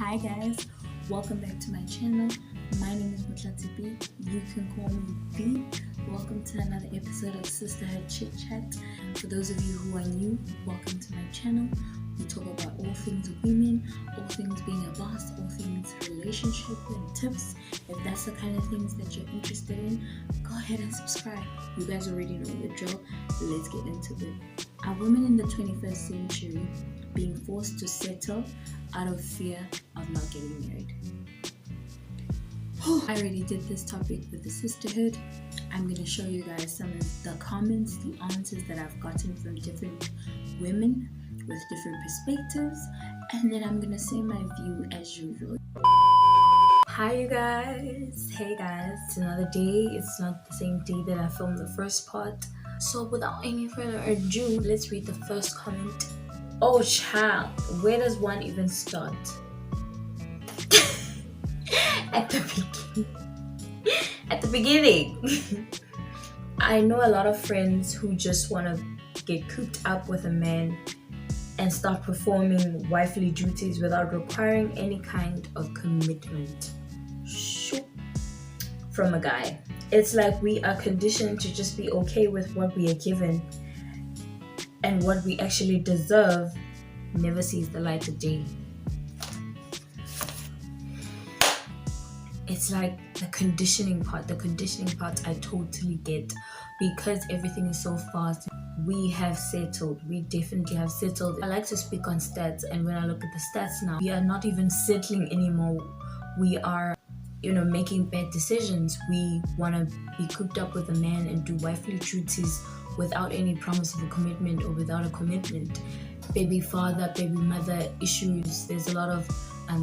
Hi guys, welcome back to my channel. My name is Chit-chat. You can call me B. Welcome to another episode of Sisterhood Chit-chat. For those of you who are new, welcome to my channel. We talk about all things women, all things being a boss, all things relationship and tips. If that's the kind of things that you're interested in, go ahead and subscribe. You guys already know the drill. Let's get into it. Are women in the 21st century being forced to settle out of fear of not getting married? I already did this topic with the sisterhood. I'm going to show you guys some of the comments, the answers that I've gotten from different women with different perspectives, and then I'm going to say my view as usual. Hi you guys, hey guys, it's another day. It's not the same day that I filmed the first part. So without any further ado, let's read the first comment. Oh child, where does one even start? At the beginning. I know a lot of friends who just want to get cooped up with a man and start performing wifely duties without requiring any kind of commitment from a guy. It's like we are conditioned to just be okay with what we are given, and what we actually deserve never sees the light of day. It's like the conditioning part I totally get, because everything is so fast. We have settled. We definitely have settled. I like to speak on stats, and when I look at the stats now, we are not even settling anymore. We are, making bad decisions. We want to be cooped up with a man and do wifely duties without any promise of a commitment or without a commitment. Baby father, baby mother issues. There's a lot of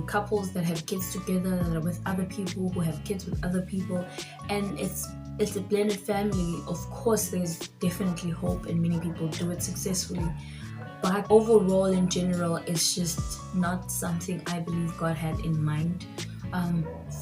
couples that have kids together, that are with other people, who have kids with other people, and it's a blended family. Of course, there's definitely hope, and many people do it successfully. But overall, in general, it's just not something I believe God had in mind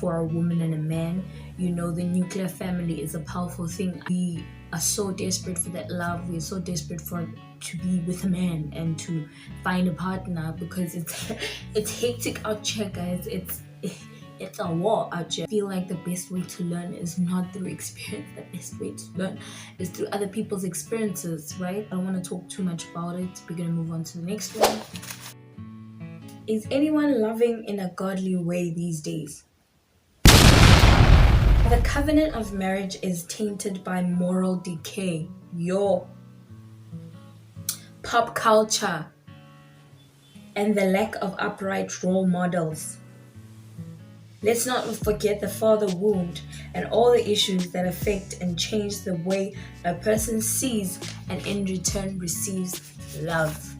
for a woman and a man. The nuclear family is a powerful thing. We are so desperate for that love. We're so desperate to be with a man and to find a partner, because it's hectic out here, guys. It's a war out here. I feel like the best way to learn is not through experience. The best way to learn is through other people's experiences, right? I don't want to talk too much about it. We're going to move on to the next one. Is anyone loving in a godly way these days? The covenant of marriage is tainted by moral decay. Pop culture and the lack of upright role models. Let's not forget the father wound and all the issues that affect and change the way a person sees and in return receives love.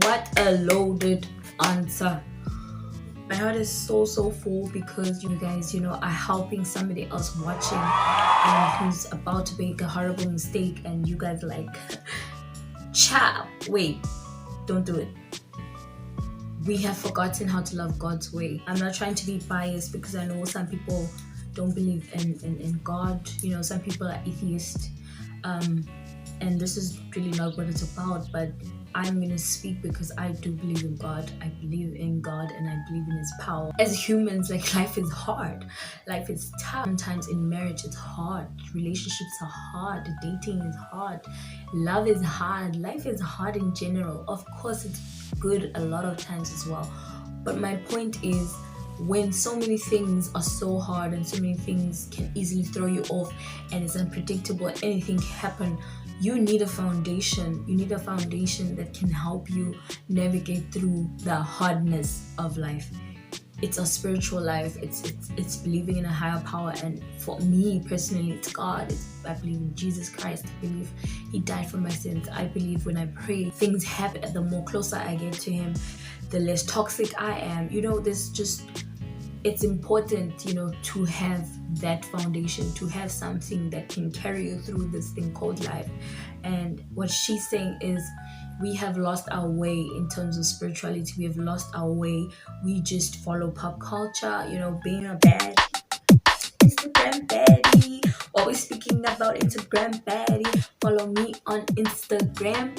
What a loaded answer. My heart is so full, because you guys, are helping somebody else watching and who's about to make a horrible mistake, and you guys are like, child, wait, don't do it. We have forgotten how to love God's way. I'm not trying to be biased, because I know some people don't believe in God. Some people are atheist, and this is really not what it's about, but I'm going to speak because I do believe in God. I believe in God, and I believe in His power. As humans, life is hard. Life is tough. Sometimes in marriage, it's hard. Relationships are hard. Dating is hard. Love is hard. Life is hard in general. Of course, it's good a lot of times as well. But my point is, when so many things are so hard and so many things can easily throw you off, and it's unpredictable, anything can happen, you need a foundation. You need a foundation that can help you navigate through the hardness of life. It's a spiritual life. It's believing in a higher power. And for me personally, it's God. I believe in Jesus Christ. I believe He died for my sins. I believe when I pray, things happen. The more closer I get to Him, the less toxic I am. It's important, to have that foundation, to have something that can carry you through this thing called life. And what she's saying is, we have lost our way in terms of spirituality. We have lost our way. We just follow pop culture, being a bad Instagram baddie. Always speaking about Instagram baddie. Follow me on Instagram.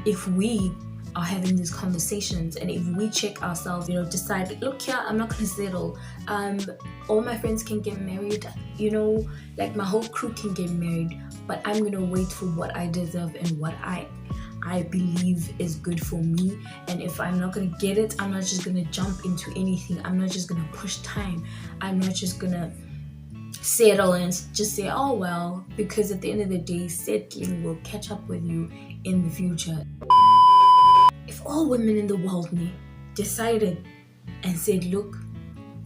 If we are having these conversations, and if we check ourselves, decide, look here, I'm not gonna settle. All my friends can get married, like my whole crew can get married, but I'm gonna wait for what I deserve and what I believe is good for me. And if I'm not gonna get it, I'm not just gonna jump into anything. I'm not just gonna push time. I'm not just gonna settle and just say, oh well, because at the end of the day, settling will catch up with you in the future. If all women in the world decided and said, look,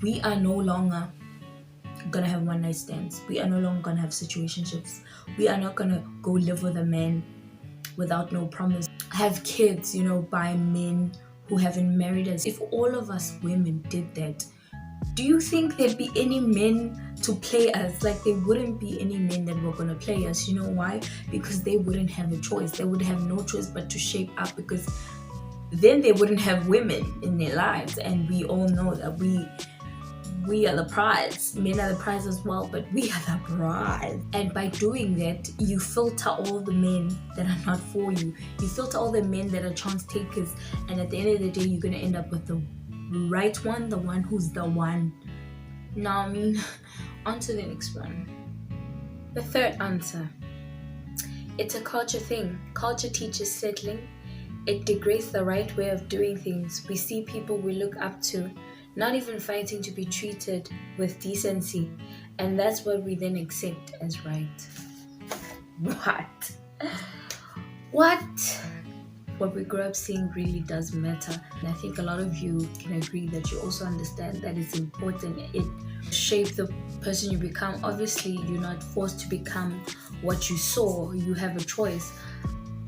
we are no longer gonna have one night stands, we are no longer gonna have situationships, we are not gonna go live with a man without no promise, have kids, by men who haven't married us. If all of us women did that, do you think there'd be any men to play us? Like, there wouldn't be any men that were gonna play us. You know why? Because they wouldn't have a choice. They would have no choice but to shape up, because then they wouldn't have women in their lives. And we all know that we are the prize. Men are the prize as well, but we are the prize. And by doing that, you filter all the men that are not for you. You filter all the men that are chance takers. And at the end of the day, you're gonna end up with the right one, the one who's the one. Now, on to the next one. The third answer. It's a culture thing. Culture teaches settling. It degrades the right way of doing things. We see people we look up to not even fighting to be treated with decency, and that's what we then accept as right. What we grew up seeing really does matter. And I think a lot of you can agree that you also understand that it's important. It shapes the person you become. Obviously, you're not forced to become what you saw. You have a choice,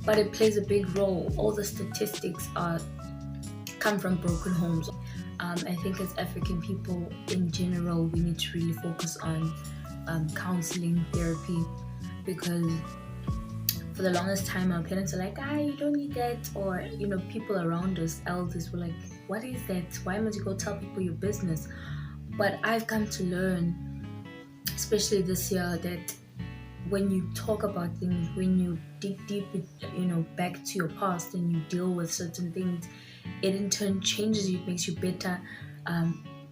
but it plays a big role. All the statistics come from broken homes. I think as African people in general, we need to really focus on counseling, therapy, because for the longest time our parents are like, you don't need that, or people around us, elders, were like, what is that? Why must you go tell people your business? But I've come to learn, especially this year, that when you talk about things, when you dig deep, back to your past and you deal with certain things, it in turn changes you, it makes you better.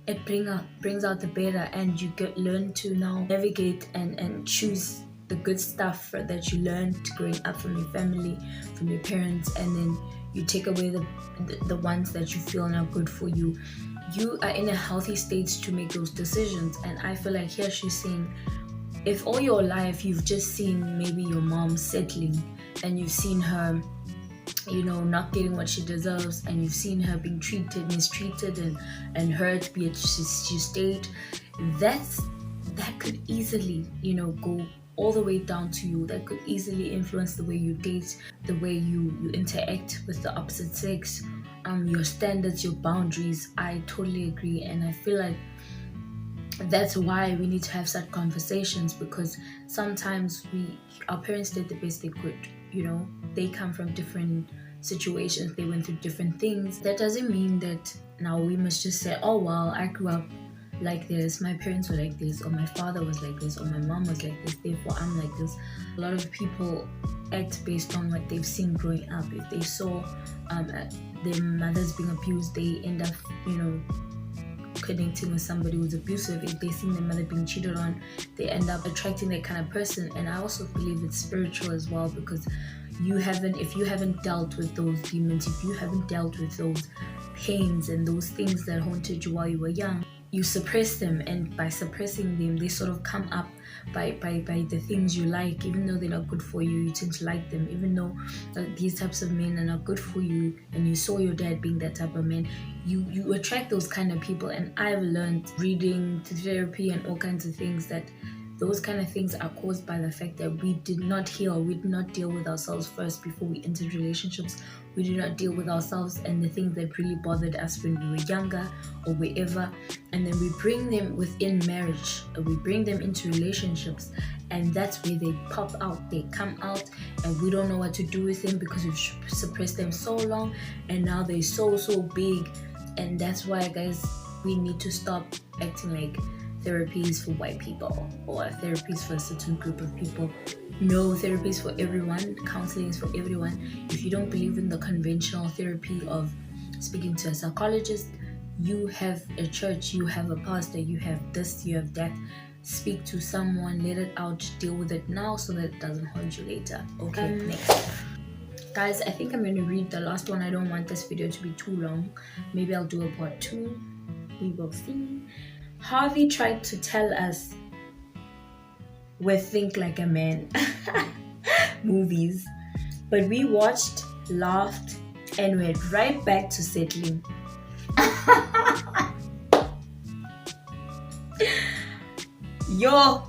It brings out the better, and you learn to now navigate and choose the good stuff that you learned growing up from your family, from your parents, and then you take away the ones that you feel are not good for you. You are in a healthy state to make those decisions. And I feel like here she's saying, if all your life you've just seen maybe your mom settling, and you've seen her not getting what she deserves, and you've seen her being mistreated and hurt, be it she stayed, that could easily go all the way down to you. That could easily influence the way you date, the way you interact with the opposite sex, your standards, your boundaries. I totally agree, and I feel like that's why we need to have such conversations, because sometimes our parents did the best they could. They come from different situations, they went through different things. That doesn't mean that now we must just say, oh well, I grew up like this, my parents were like this, or my father was like this, or my mom was like this, therefore I'm like this. A lot of people act based on what they've seen growing up. If they saw their mothers being abused, they end up connecting with somebody who's abusive. If they see their mother being cheated on, they end up attracting that kind of person. And I also believe it's spiritual as well, because if you haven't dealt with those demons, if you haven't dealt with those pains and those things that haunted you while you were young, you suppress them, and by suppressing them, they sort of come up by the things you like. Even though they're not good for you, you tend to like them. Even though these types of men are not good for you, and you saw your dad being that type of man, you attract those kind of people. And I've learned, reading, therapy, and all kinds of things, that those kind of things are caused by the fact that we did not heal. We did not deal with ourselves first before we entered relationships. We did not deal with ourselves and the things that really bothered us when we were younger or wherever. And then we bring them within marriage. We bring them into relationships. And that's where they pop out. They come out and we don't know what to do with them, because we've suppressed them so long. And now they're so big. And that's why, guys, we need to stop acting like therapy is for white people or therapy is for a certain group of people. No, therapy is for everyone. Counseling is for everyone. If you don't believe in the conventional therapy of speaking to a psychologist, you have a church, you have a pastor, you have this, you have that. Speak to someone, let it out, deal with it now so that it doesn't haunt you later. Okay, next. Guys, I think I'm going to read the last one. I don't want this video to be too long. Maybe I'll do a part 2. We will see. Harvey tried to tell us we think like a man movies, but we watched, laughed, and went right back to settling. Yo,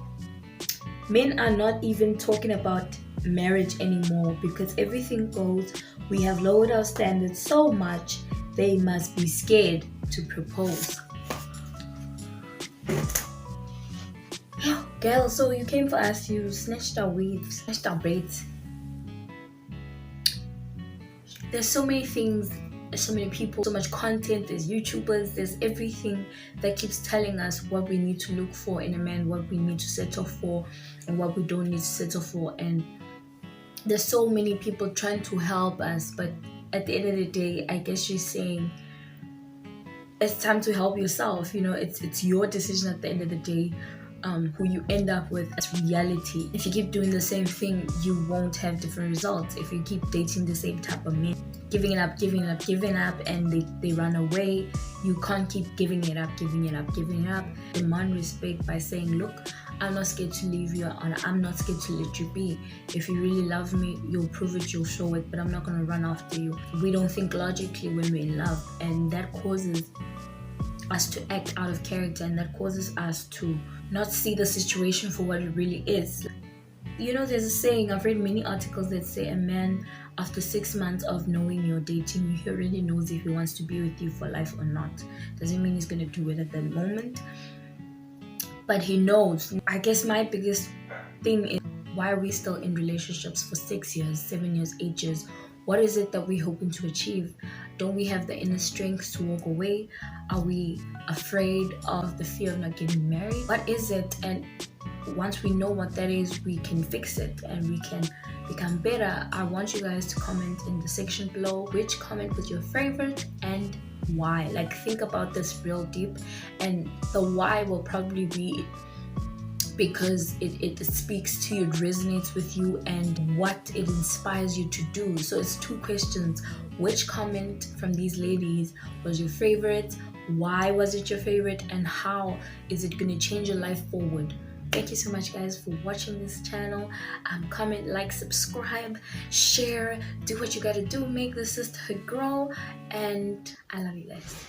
men are not even talking about marriage anymore because everything goes. We have lowered our standards so much they must be scared to propose. Girl, so you came for us, you snatched our weed, snatched our braids. There's so many things, so many people, so much content, there's YouTubers, there's everything that keeps telling us what we need to look for in a man, what we need to settle for, and what we don't need to settle for. And there's so many people trying to help us, but at the end of the day, I guess she's saying it's time to help yourself. You know, it's your decision at the end of the day. Who you end up with as reality. If you keep doing the same thing, you won't have different results. If you keep dating the same type of men, giving it up, and they run away, you can't keep giving it up. Demand respect by saying, look, I'm not scared to leave you, and I'm not scared to let you be. If you really love me, you'll prove it, you'll show it, but I'm not gonna run after you. We don't think logically when we're in love, and that causes us to act out of character, and that causes us to not see the situation for what it really is. You know, there's a saying, I've read many articles that say a man, after 6 months of knowing you're dating, he already knows if he wants to be with you for life or not. Doesn't mean he's going to do it at the moment, but he knows. I guess my biggest thing is, why are we still in relationships for 6 years, 7 years, 8 years? What is it that we're hoping to achieve? Don't we have the inner strength to walk away? Are we afraid of the fear of not getting married? What is it? And once we know what that is, we can fix it and we can become better. I want you guys to comment in the section below which comment was your favorite and why. Like, think about this real deep, and the why will probably be because it speaks to you, it resonates with you, and what it inspires you to do. So it's 2 questions. Which comment from these ladies was your favorite? Why was it your favorite? And how is it going to change your life forward? Thank you so much, guys, for watching this channel. Comment, like, subscribe, share, do what you gotta do, make the sisterhood grow, and I love you guys.